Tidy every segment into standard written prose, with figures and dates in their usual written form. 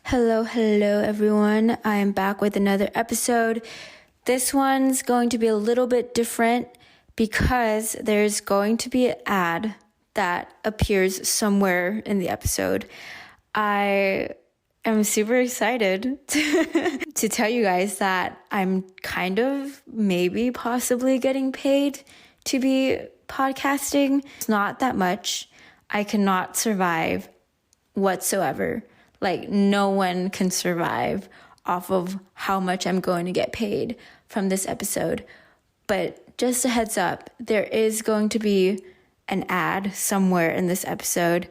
Hello, everyone. I am back with another episode. This one's going to be a little bit different because there's going to be an ad that appears somewhere in the episode. I am super excited to tell you guys that I'm kind of maybe possibly getting paid to be podcasting. It's not that much. I cannot survive whatsoever. Like, no one can survive off of how much I'm going to get paid from this episode. But just a heads up, there is going to be an ad somewhere in this episode.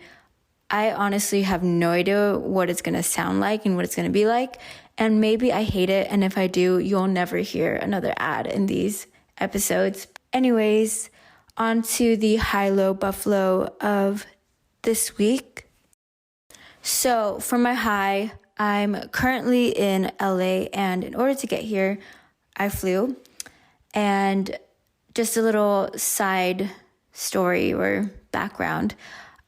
I honestly have no idea what it's going to sound like and what it's going to be like. And maybe I hate it. And if I do, you'll never hear another ad in these episodes. Anyways, on to the high-low buffalo of this week. So for my high, I'm currently in LA, and in order to get here, I flew. And just a little side story or background,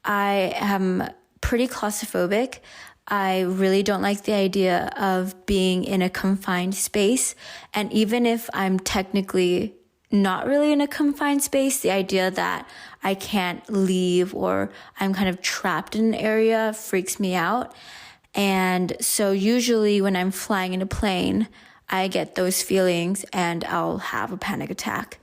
I am pretty claustrophobic. I really don't like the idea of being in a confined space. And even if I'm technically not really in a confined space, the idea that I can't leave or I'm kind of trapped in an area freaks me out. And so usually when I'm flying in a plane, I get those feelings and I'll have a panic attack.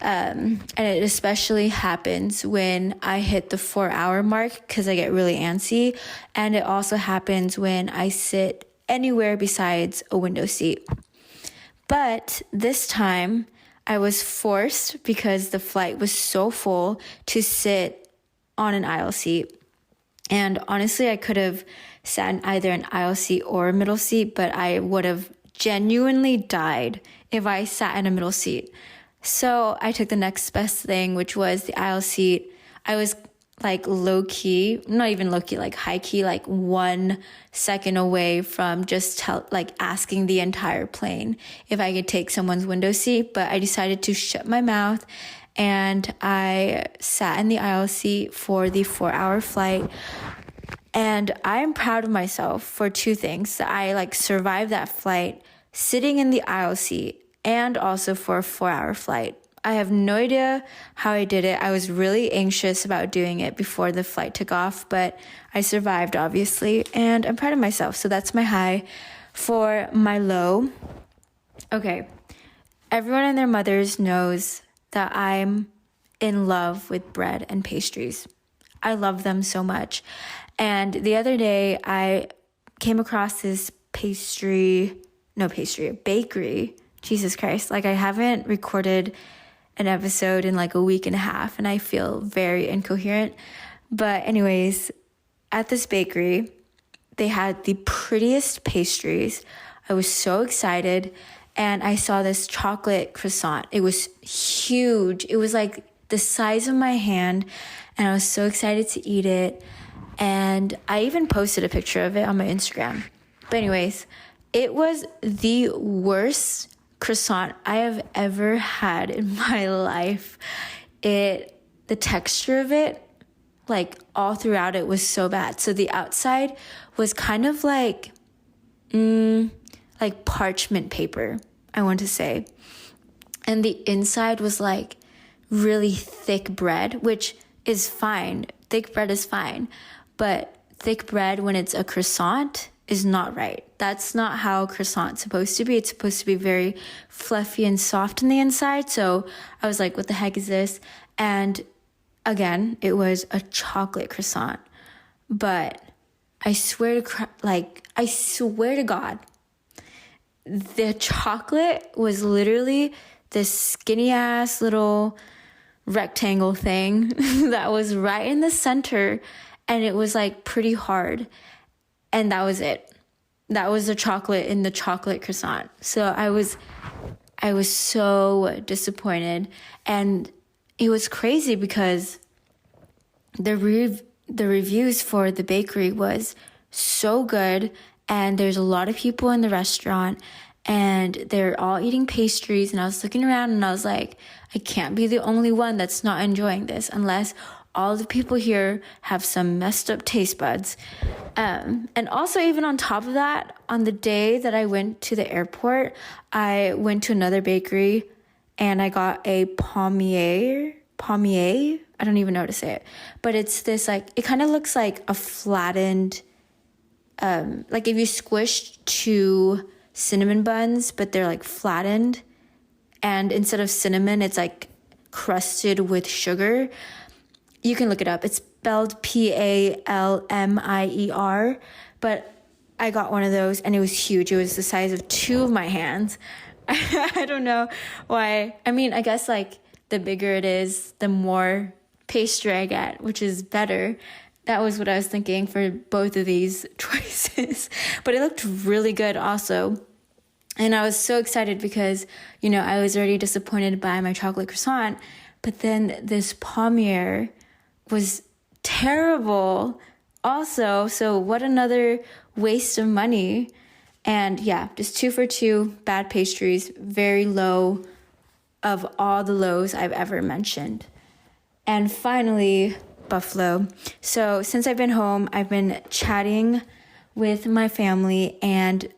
And it especially happens when I hit the 4-hour mark because I get really antsy. And it also happens when I sit anywhere besides a window seat. But this time, I was forced, because the flight was so full, to sit on an aisle seat. And honestly, I could have sat in either an aisle seat or a middle seat, but I would have genuinely died if I sat in a middle seat. So I took the next best thing, which was the aisle seat. I was like low-key, not even low-key, like high-key, like 1 second away from just asking the entire plane if I could take someone's window seat. But I decided to shut my mouth, and I sat in the aisle seat for the 4-hour flight. And I'm proud of myself for 2 things: that I survived that flight sitting in the aisle seat, and also for a 4-hour flight. I have no idea how I did it. I was really anxious about doing it before the flight took off, but I survived, obviously, and I'm proud of myself. So that's my high. For my low, okay, everyone and their mothers knows that I'm in love with bread and pastries. I love them so much. And the other day, I came across this bakery. Jesus Christ, I haven't recorded an episode in a week and a half, and I feel very incoherent. But anyways, at this bakery, they had the prettiest pastries. I was so excited, and I saw this chocolate croissant. It was huge. It was the size of my hand, and I was so excited to eat it. And I even posted a picture of it on my Instagram. But anyways, it was the worst croissant I have ever had in my life. The texture of it, all throughout it, was so bad. So the outside was kind of like parchment paper, I want to say. And the inside was really thick bread, which is fine. Thick bread is fine. But thick bread, when it's a croissant, is not right. That's not how croissant's supposed to be. It's supposed to be very fluffy and soft on the inside. So I was like, what the heck is this? And again, it was a chocolate croissant. But I swear to God, the chocolate was literally this skinny ass little rectangle thing that was right in the center, and it was pretty hard. And that was it. That was the chocolate in the chocolate croissant. So I was so disappointed. And it was crazy because the reviews for the bakery was so good. And there's a lot of people in the restaurant, and they're all eating pastries. And I was looking around and I was like, I can't be the only one that's not enjoying this, unless all the people here have some messed up taste buds. And also, even on top of that, on the day that I went to the airport, I went to another bakery and I got a pommier. I don't even know how to say it, but it's this like, it kind of looks like a flattened, like if you squished two cinnamon buns, but they're like flattened, and instead of cinnamon, it's like crusted with sugar. You can look it up. It's spelled Palmier, but I got one of those and it was huge. It was the size of two of my hands. I don't know why. I mean, I guess like the bigger it is, the more pastry I get, which is better. That was what I was thinking for both of these choices. But it looked really good also. And I was so excited because, you know, I was already disappointed by my chocolate croissant. But then this pommier was terrible also. So what another waste of money. And yeah, just 2 for 2 bad pastries, very low of all the lows I've ever mentioned. And finally, Buffalo. So since I've been home, I've been chatting with my family, and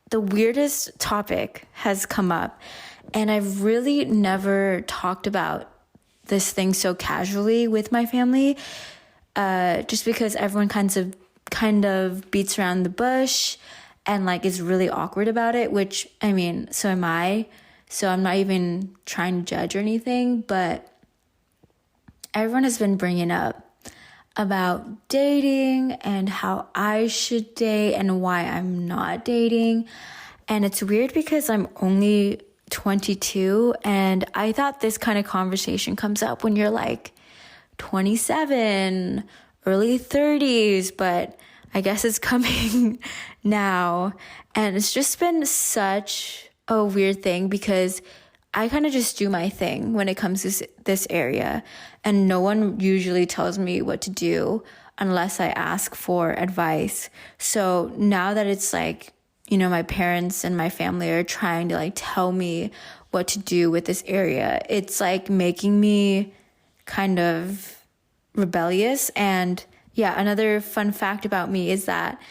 the weirdest topic has come up, and I've really never talked about this thing so casually with my family, just because everyone kind of beats around the bush and like is really awkward about it, which I mean, so am I. So I'm not even trying to judge or anything, but everyone has been bringing up about dating and how I should date and why I'm not dating. And it's weird because I'm only 22, and I thought this kind of conversation comes up when you're like 27, early 30s, but I guess it's coming now. And it's just been such a weird thing because I kind of just do my thing when it comes to this area, and no one usually tells me what to do unless I ask for advice. So now that it's like, you know, my parents and my family are trying to like tell me what to do with this area, it's like making me kind of rebellious. And yeah, another fun fact about me is that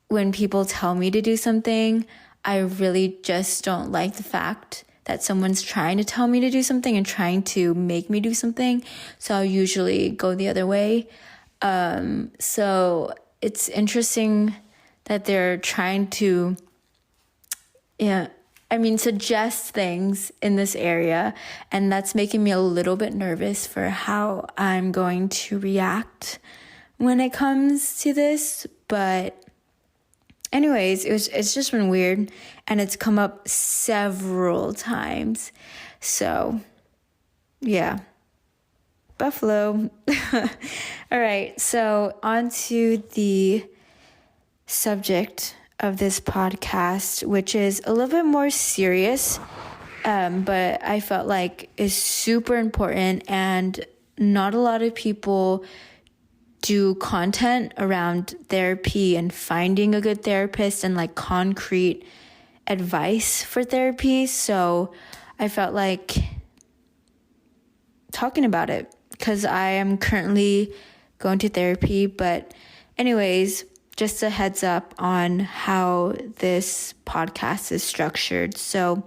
when people tell me to do something, I really just don't like the fact that someone's trying to tell me to do something and trying to make me do something. So I'll usually go the other way. So it's interesting that they're trying to, suggest things in this area. And that's making me a little bit nervous for how I'm going to react when it comes to this. But anyways, it's just been weird, and it's come up several times. So, yeah. Buffalo. All right, so on to the subject of this podcast, which is a little bit more serious, but I felt like is super important, and not a lot of people do content around therapy and finding a good therapist and like concrete advice for therapy. So I felt like talking about it because I am currently going to therapy. But anyways, just a heads up on how this podcast is structured. So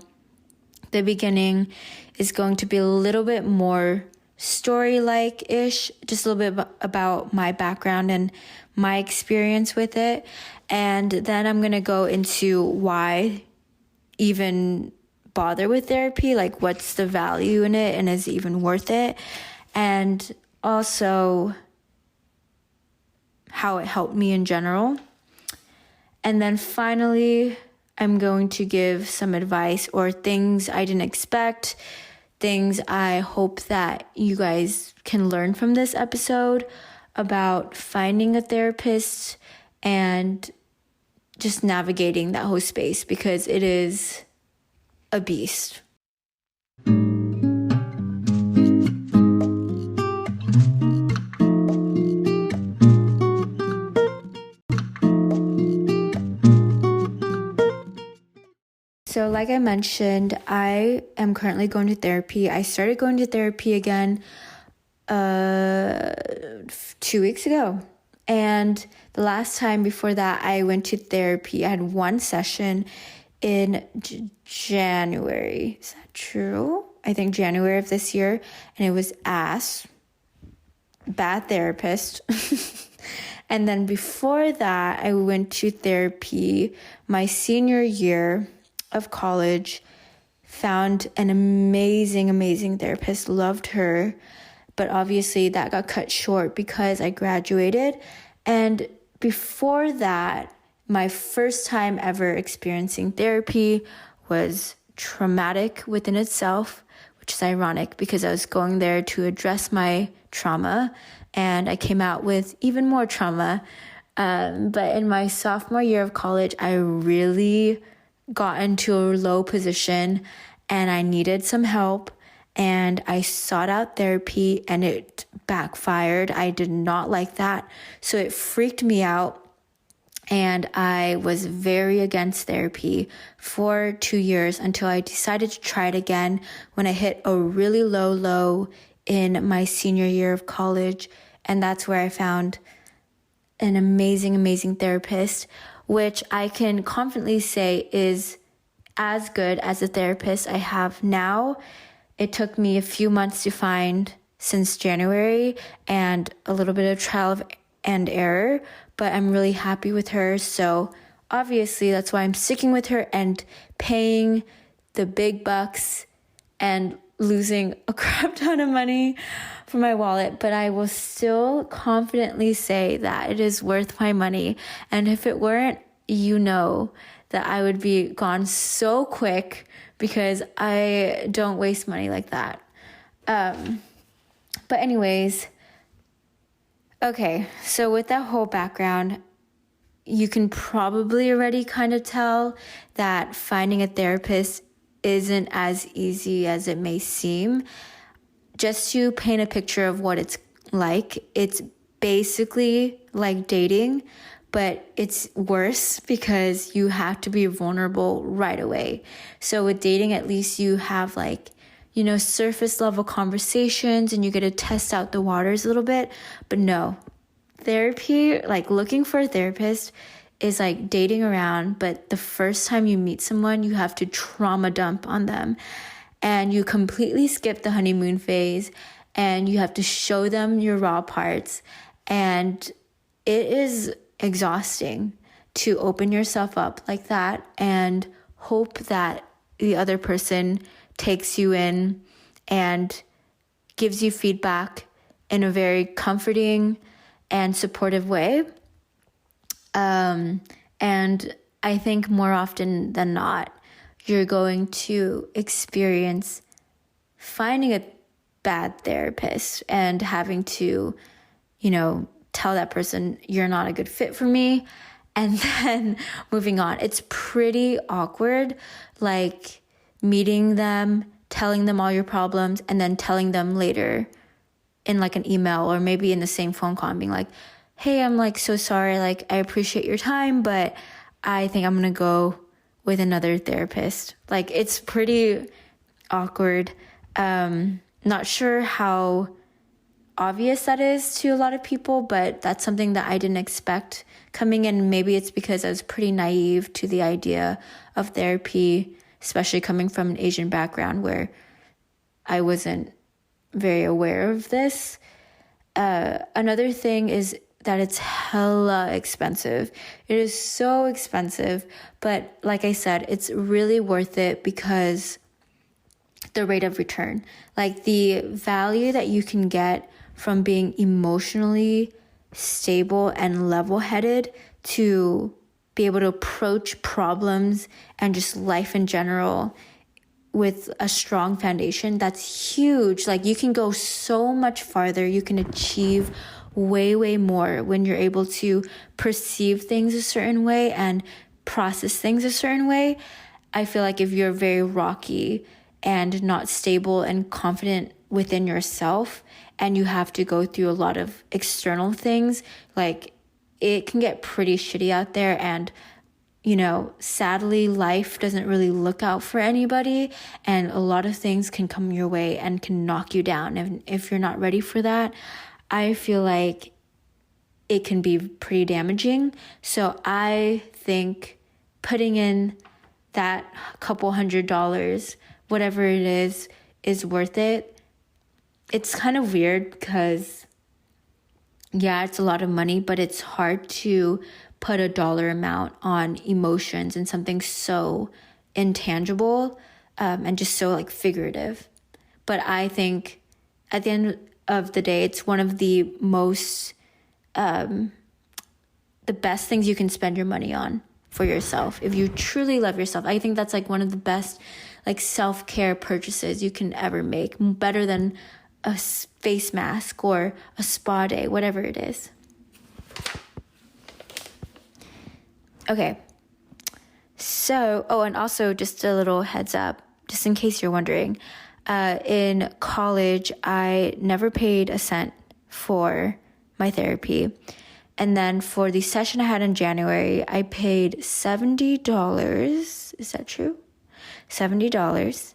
the beginning is going to be a little bit more story-like-ish, just a little bit about my background and my experience with it. And then I'm going to go into why even bother with therapy, like what's the value in it and is it even worth it? And also how it helped me in general. And then finally, I'm going to give some advice or things I didn't expect, things I hope that you guys can learn from this episode about finding a therapist and just navigating that whole space, because it is a beast. So like I mentioned, I am currently going to therapy. I started going to therapy again 2 weeks ago. And the last time before that, I went to therapy. I had one session in January. Is that true? I think January of this year. And it was bad therapist. And then before that, I went to therapy my senior year of college, found an amazing therapist, loved her. But obviously that got cut short because I graduated. And before that, my first time ever experiencing therapy was traumatic within itself, which is ironic because I was going there to address my trauma and I came out with even more trauma. But in my sophomore year of college, I really got into a low position and I needed some help. And I sought out therapy and it backfired. I did not like that. So it freaked me out. And I was very against therapy for 2 years until I decided to try it again when I hit a really low in my senior year of college. And that's where I found an amazing therapist, which I can confidently say is as good as the therapist I have now. It took me a few months to find since January and a little bit of trial and error, but I'm really happy with her. So obviously that's why I'm sticking with her and paying the big bucks and losing a crap ton of money for my wallet. But I will still confidently say that it is worth my money. And if it weren't, you know that I would be gone so quick because I don't waste money like that. But anyways, okay, so with that whole background, you can probably already kind of tell that finding a therapist isn't as easy as it may seem. Just to paint a picture of what it's like, it's basically like dating, but it's worse because you have to be vulnerable right away. So with dating, at least you have surface level conversations and you get to test out the waters a little bit. But no, therapy, looking for a therapist is like dating around, but the first time you meet someone, you have to trauma dump on them. And you completely skip the honeymoon phase and you have to show them your raw parts. And it is exhausting to open yourself up like that and hope that the other person takes you in and gives you feedback in a very comforting and supportive way. And I think more often than not, you're going to experience finding a bad therapist and having to, tell that person you're not a good fit for me, and then moving on. It's pretty awkward, meeting them, telling them all your problems, and then telling them later in an email or maybe in the same phone call and being like, hey, I'm so sorry. I appreciate your time, but I think I'm going to go with another therapist. It's pretty awkward. Not sure how obvious that is to a lot of people, but that's something that I didn't expect coming in. Maybe it's because I was pretty naive to the idea of therapy, especially coming from an Asian background where I wasn't very aware of this. Another thing is that it's hella expensive. It is so expensive, but like I said, it's really worth it because the rate of return, the value that you can get from being emotionally stable and level-headed to be able to approach problems and just life in general with a strong foundation, that's huge. You can go so much farther. You can achieve way more when you're able to perceive things a certain way and process things a certain way. I feel like if you're very rocky and not stable and confident within yourself, and you have to go through a lot of external things, it can get pretty shitty out there. And sadly, life doesn't really look out for anybody, and a lot of things can come your way and can knock you down. And if you're not ready for that, I feel like it can be pretty damaging. So I think putting in that couple $100, whatever it is worth it. It's kind of weird because, yeah, it's a lot of money, but it's hard to put a dollar amount on emotions and something so intangible and just so like figurative. But I think at the end of the day, it's one of the most, the best things you can spend your money on for yourself. If you truly love yourself, I think that's like one of the best like self-care purchases you can ever make, better than a face mask or a spa day, whatever it is. Okay. So, and also just a little heads up, just in case you're wondering, in college, I never paid a cent for my therapy. And then for the session I had in January, I paid $70. Is that true? $70.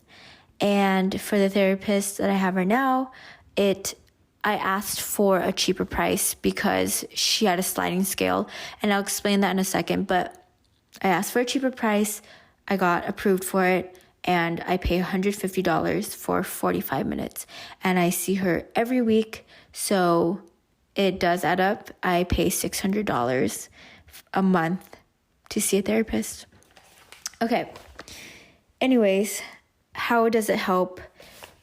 And for the therapist that I have right now, I asked for a cheaper price because she had a sliding scale, and I'll explain that in a second, but I asked for a cheaper price, I got approved for it, and I pay $150 for 45 minutes, and I see her every week, so it does add up. I pay $600 a month to see a therapist. Okay, anyways, how does it help?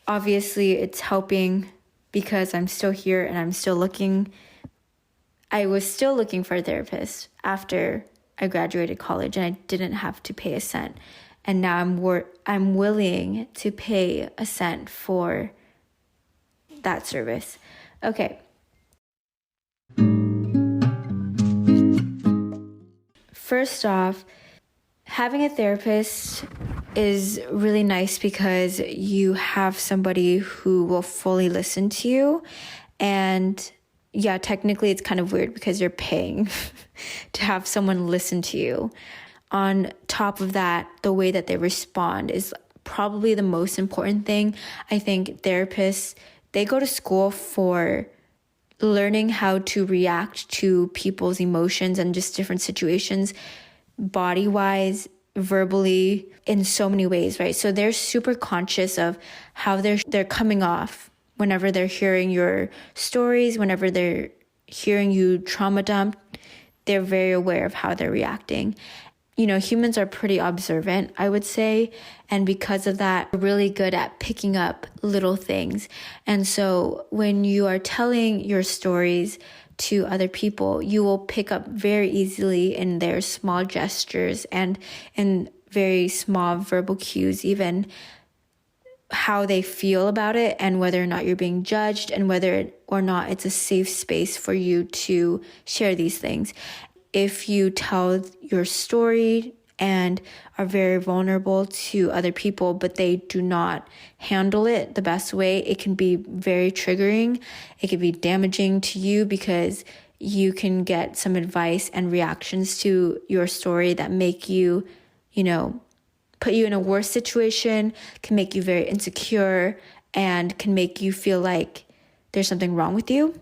Obviously, it's helping because I'm still here and I'm still looking. I was still looking for a therapist after I graduated college, and I didn't have to pay a cent. And now I'm willing to pay a cent for that service. Okay. First off, having a therapist is really nice because you have somebody who will fully listen to you. And yeah, technically it's kind of weird because you're paying to have someone listen to you. On top of that, the way that they respond is probably the most important thing. I think therapists, they go to school for learning how to react to people's emotions and just different situations, body-wise, verbally, in so many ways, right? So they're super conscious of how they're coming off whenever they're hearing your stories, whenever they're hearing you trauma dump. They're very aware of how they're reacting. Humans are pretty observant, I would say. And because of that, we're really good at picking up little things. And so when you are telling your stories to other people, you will pick up very easily in their small gestures and in very small verbal cues, even how they feel about it and whether or not you're being judged and whether or not it's a safe space for you to share these things. If you tell your story and are very vulnerable to other people, but they do not handle it the best way, it can be very triggering. It can be damaging to you because you can get some advice and reactions to your story that make you, put you in a worse situation, can make you very insecure, and can make you feel like there's something wrong with you,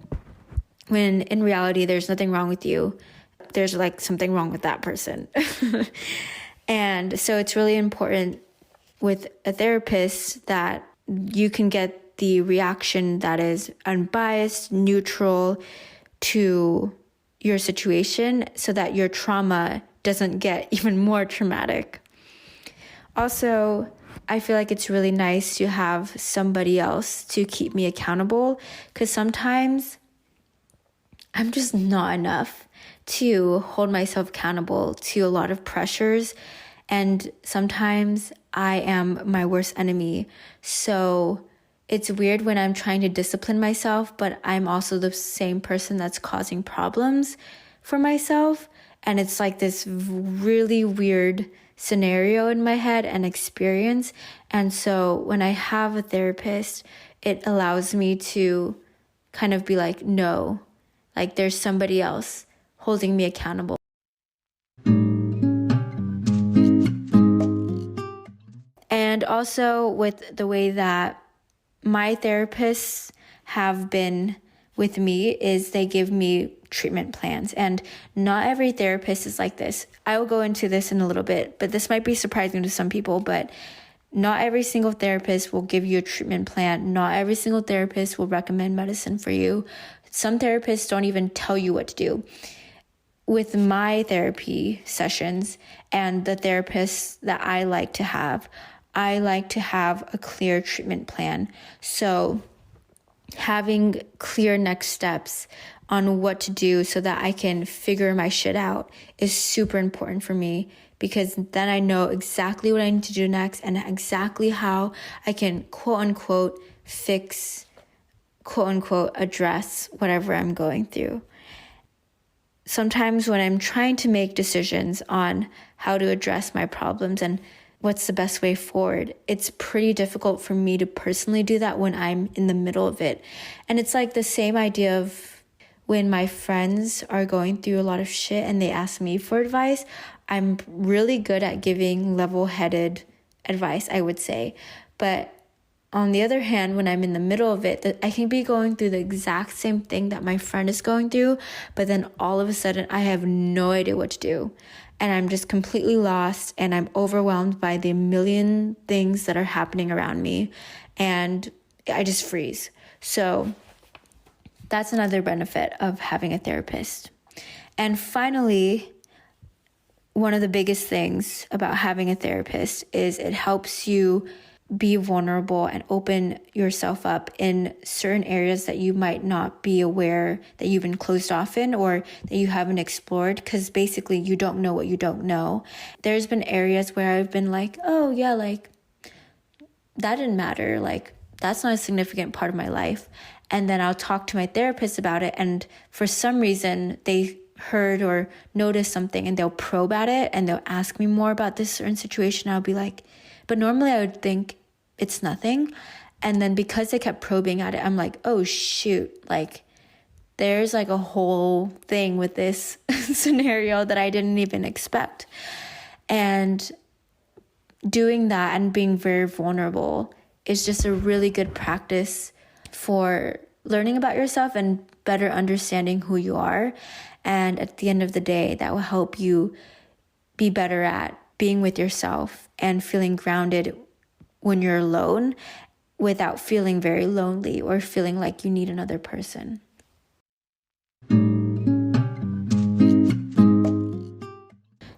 when in reality, there's nothing wrong with you. There's like something wrong with that person. And so it's really important with a therapist that you can get the reaction that is unbiased, neutral to your situation so that your trauma doesn't get even more traumatic. Also, I feel like it's really nice to have somebody else to keep me accountable because sometimes I'm just not enough to hold myself accountable to a lot of pressures. And sometimes I am my worst enemy. So it's weird when I'm trying to discipline myself, but I'm also the same person that's causing problems for myself. And it's like this really weird scenario in my head and experience. And so when I have a therapist, it allows me to kind of be like, no, like there's somebody else holding me accountable. And also with the way that my therapists have been with me is they give me treatment plans, and not every therapist is like this. I will go into this in a little bit, but this might be surprising to some people, but not every single therapist will give you a treatment plan. Not every single therapist will recommend medicine for you. Some therapists don't even tell you what to do. With my therapy sessions and the therapists that I like to have a clear treatment plan. So having clear next steps on what to do so that I can figure my shit out is super important for me, because then I know exactly what I need to do next and exactly how I can quote unquote fix, quote unquote address whatever I'm going through. Sometimes when I'm trying to make decisions on how to address my problems and what's the best way forward, it's pretty difficult for me to personally do that when I'm in the middle of it. And it's like the same idea of when my friends are going through a lot of shit and they ask me for advice. I'm really good at giving level-headed advice, I would say. But on the other hand, when I'm in the middle of it, I can be going through the exact same thing that my friend is going through, but then all of a sudden I have no idea what to do. And I'm just completely lost, and I'm overwhelmed by the million things that are happening around me, and I just freeze. So that's another benefit of having a therapist. And finally, one of the biggest things about having a therapist is it helps you be vulnerable and open yourself up in certain areas that you might not be aware that you've been closed off in or that you haven't explored, because basically you don't know what you don't know. There's been areas where I've been like, oh yeah, like that didn't matter. Like that's not a significant part of my life. And then I'll talk to my therapist about it, and for some reason they heard or noticed something and they'll probe at it and they'll ask me more about this certain situation. I'll be like, but normally I would think it's nothing. And then because they kept probing at it, I'm like, oh shoot, like there's like a whole thing with this scenario that I didn't even expect. And doing that and being very vulnerable is just a really good practice for learning about yourself and better understanding who you are. And at the end of the day, that will help you be better at being with yourself and feeling grounded when you're alone without feeling very lonely or feeling like you need another person.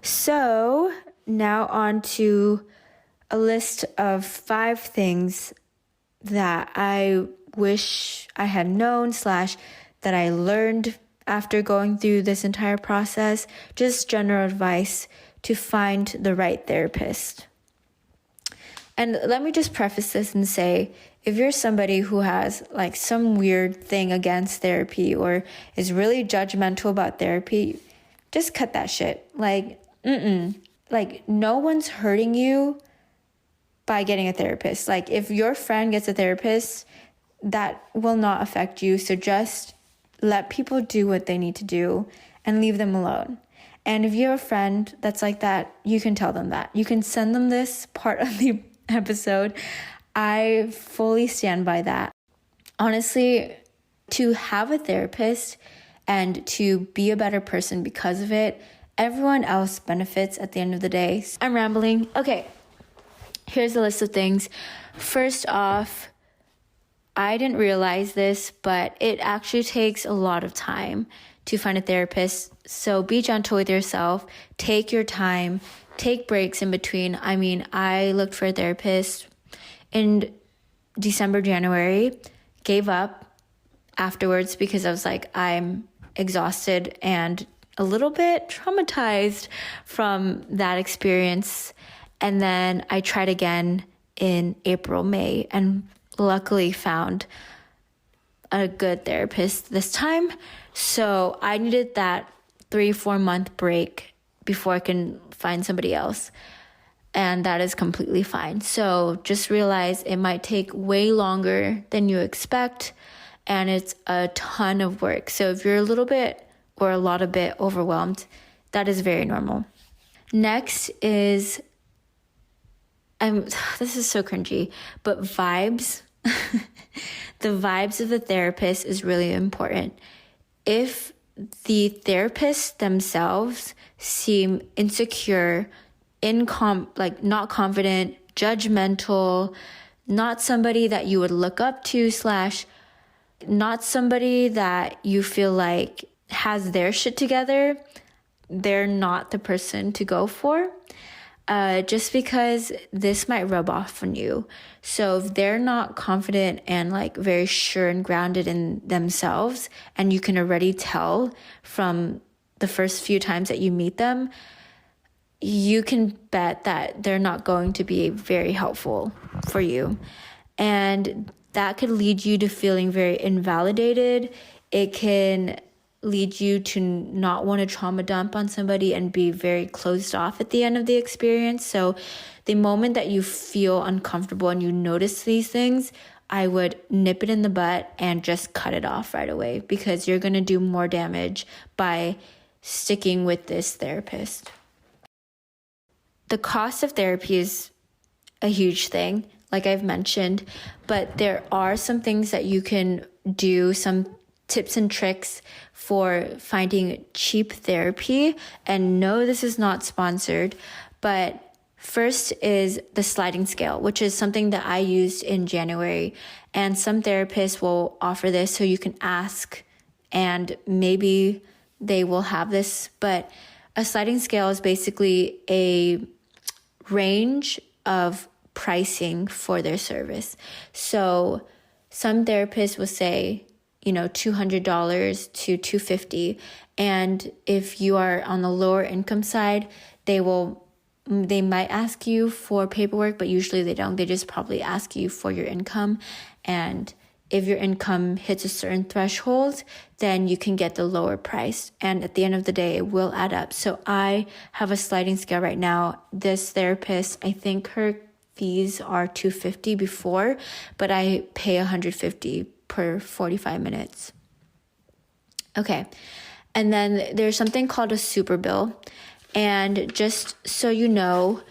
So now on to a list of 5 things that I wish I had known / that I learned after going through this entire process. Just general advice to find the right therapist. And let me just preface this and say, if you're somebody who has like some weird thing against therapy or is really judgmental about therapy, just cut that shit. Like, like no one's hurting you by getting a therapist. Like if your friend gets a therapist, that will not affect you. So just let people do what they need to do and leave them alone. And if you have a friend that's like that, you can tell them that. You can send them this part of the episode. I fully stand by that. Honestly, to have a therapist and to be a better person because of it, everyone else benefits at the end of the day. I'm rambling. Okay, here's a list of things. First off, I didn't realize this, but it actually takes a lot of time to find a therapist. So be gentle with yourself. Take your time. Take breaks in between. I mean, I looked for a therapist in December, January, gave up afterwards because I was like, I'm exhausted and a little bit traumatized from that experience. And then I tried again in April, May, and luckily found a good therapist this time. So I needed that 3-4 month break before I can find somebody else. And that is completely fine. So just realize it might take way longer than you expect. And it's a ton of work. So if you're a little bit or a lot of bit overwhelmed, that is very normal. Next is This is so cringy, but vibes, the vibes of the therapist is really important. If the therapists themselves seem insecure, not confident, judgmental, not somebody that you would look up to / not somebody that you feel like has their shit together, they're not the person to go for. Just because this might rub off on you. So if they're not confident and like very sure and grounded in themselves, and you can already tell from the first few times that you meet them, you can bet that they're not going to be very helpful for you. And that could lead you to feeling very invalidated. It can lead you to not want to trauma dump on somebody and be very closed off at the end of the experience. So the moment that you feel uncomfortable and you notice these things, I would nip it in the butt and just cut it off right away, because you're going to do more damage by sticking with this therapist. The cost of therapy is a huge thing, like I've mentioned, but there are some things that you can do, some tips and tricks for finding cheap therapy. And no, this is not sponsored, but first is the sliding scale, which is something that I used in January. And some therapists will offer this, so you can ask and maybe they will have this. But a sliding scale is basically a range of pricing for their service. So some therapists will say, $200 to $250. And if you are on the lower income side, they might ask you for paperwork, but usually they don't. They just probably ask you for your income. And if your income hits a certain threshold, then you can get the lower price. And at the end of the day, it will add up. So I have a sliding scale right now. This therapist, I think her fees are $250 before, but I pay $150 per 45 minutes. Okay. And then there's something called a super bill. And just so you know,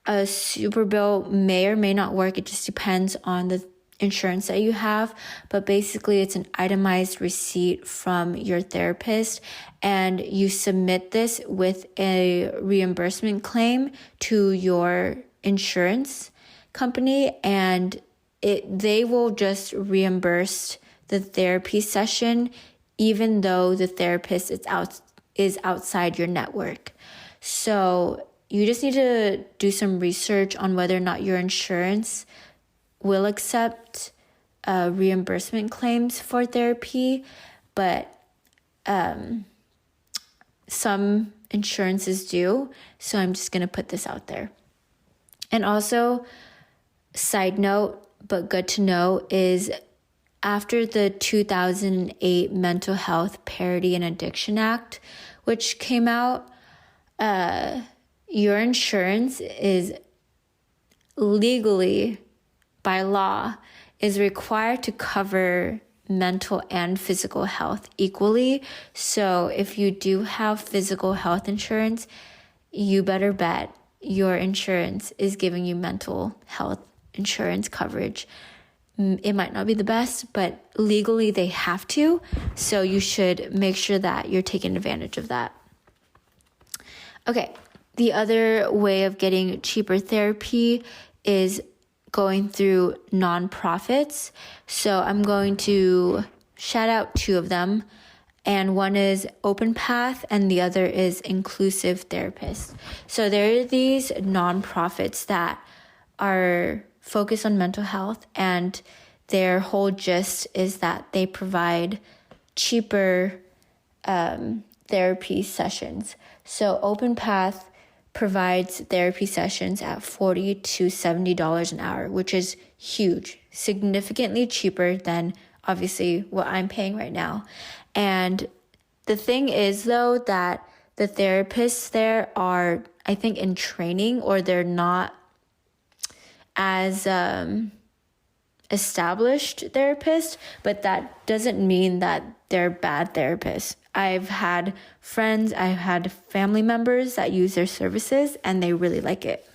a super bill may or may not work. It just depends on the insurance that you have. But basically, it's an itemized receipt from your therapist. And you submit this with a reimbursement claim to your insurance company, and they will just reimburse the therapy session, even though the therapist is outside your network. So you just need to do some research on whether or not your insurance will accept reimbursement claims for therapy, but some insurances do. So I'm just going to put this out there. And also, side note, but good to know, is after the 2008 Mental Health Parity and Addiction Act, which came out, your insurance is legally, by law, is required to cover mental and physical health equally. So if you do have physical health insurance, you better bet your insurance is giving you mental health insurance coverage. It might not be the best, but legally they have to. So you should make sure that you're taking advantage of that. Okay, the other way of getting cheaper therapy is going through nonprofits. So I'm going to shout out two of them. And one is Open Path and the other is Inclusive Therapist. So there are these nonprofits that are focused on mental health, and their whole gist is that they provide cheaper therapy sessions. So Open Path provides therapy sessions at $40 to $70 an hour, which is huge, significantly cheaper than obviously what I'm paying right now. And the thing is, though, that the therapists there are, I think, in training, or they're not as established therapists, but that doesn't mean that they're bad therapists. I've had friends, I've had family members that use their services and they really like it.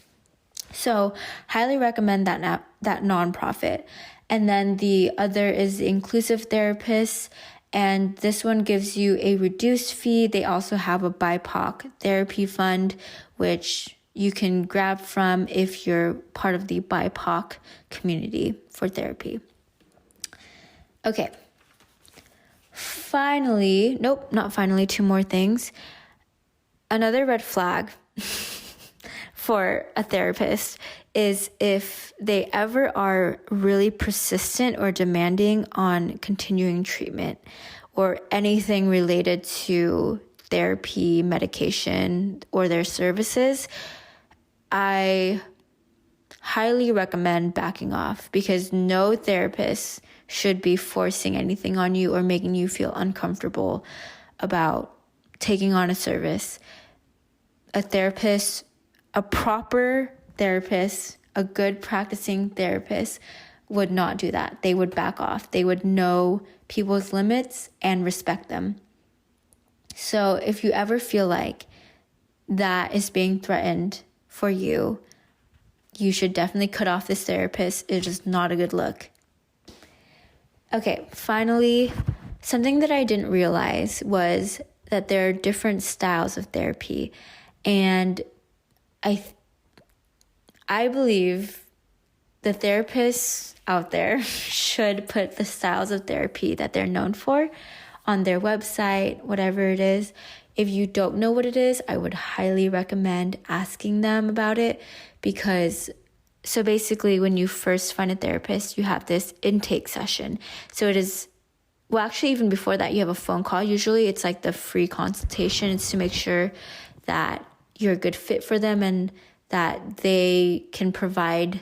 So highly recommend that nonprofit. And then the other is the Inclusive Therapists. And this one gives you a reduced fee. They also have a BIPOC therapy fund, which you can grab from if you're part of the BIPOC community for therapy. Okay. Finally, nope, not finally, 2 more things. Another red flag for a therapist is if they ever are really persistent or demanding on continuing treatment or anything related to therapy, medication, or their services. I highly recommend backing off, because no therapist should be forcing anything on you or making you feel uncomfortable about taking on a service. A therapist, a proper therapist, a good practicing therapist would not do that. They would back off. They would know people's limits and respect them. So if you ever feel like that is being threatened for you, you should definitely cut off this therapist. It's just not a good look. Okay, finally, something that I didn't realize was that there are different styles of therapy. And I believe the therapists out there should put the styles of therapy that they're known for on their website, whatever it is. If you don't know what it is, I would highly recommend asking them about it, because so basically when you first find a therapist, you have this intake session. So it is, well, actually even before that, you have a phone call. Usually it's like the free consultation. It's to make sure that you're a good fit for them and that they can provide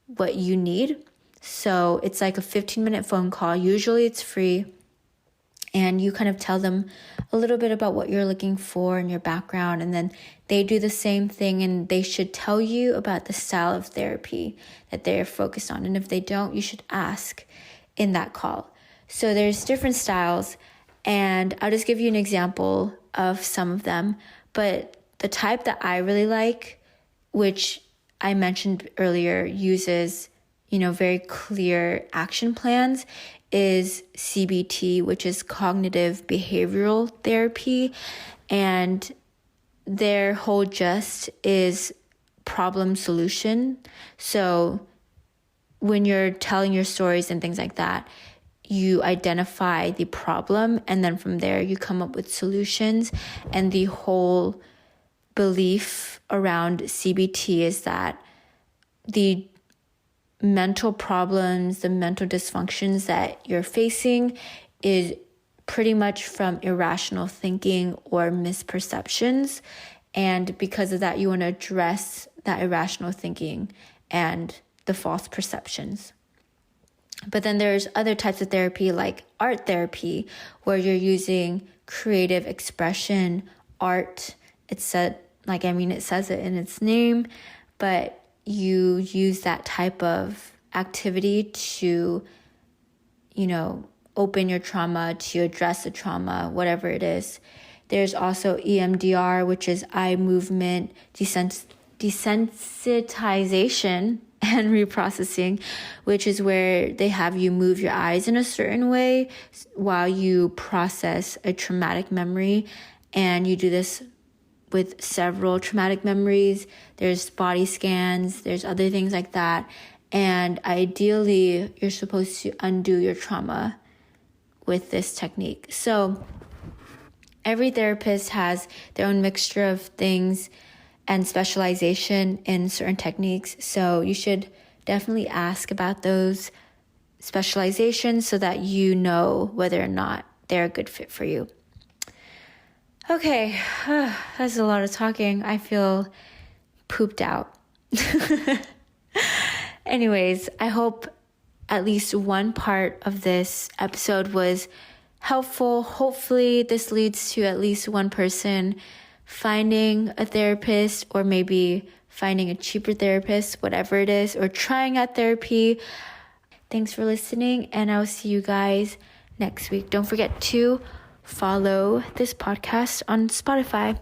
what you need. So it's like a 15-minute phone call. Usually it's free. And you kind of tell them a little bit about what you're looking for and your background. And then they do the same thing, and they should tell you about the style of therapy that they're focused on. And if they don't, you should ask in that call. So there's different styles, and I'll just give you an example of some of them. But the type that I really like, which I mentioned earlier, uses, very clear action plans, is CBT, which is cognitive behavioral therapy. And their whole gist is problem solution. So when you're telling your stories and things like that, you identify the problem, and then from there you come up with solutions. And the whole belief around CBT is that the mental problems, the mental dysfunctions that you're facing is pretty much from irrational thinking or misperceptions. And because of that, you want to address that irrational thinking and the false perceptions. But then there's other types of therapy, like art therapy, where you're using creative expression, art. It says it in its name, but you use that type of activity to, open your trauma, to address the trauma, whatever it is. There's also EMDR, which is eye movement desensitization and reprocessing, which is where they have you move your eyes in a certain way while you process a traumatic memory. And you do this with several traumatic memories. There's body scans, there's other things like that. And ideally, you're supposed to undo your trauma with this technique. So every therapist has their own mixture of things and specialization in certain techniques. So you should definitely ask about those specializations so that you know whether or not they're a good fit for you. Okay, that's a lot of talking. I feel pooped out. Anyways, I hope at least one part of this episode was helpful. Hopefully this leads to at least one person finding a therapist, or maybe finding a cheaper therapist, whatever it is, or trying out therapy. Thanks for listening, and I'll see you guys next week. Don't forget to follow this podcast on Spotify.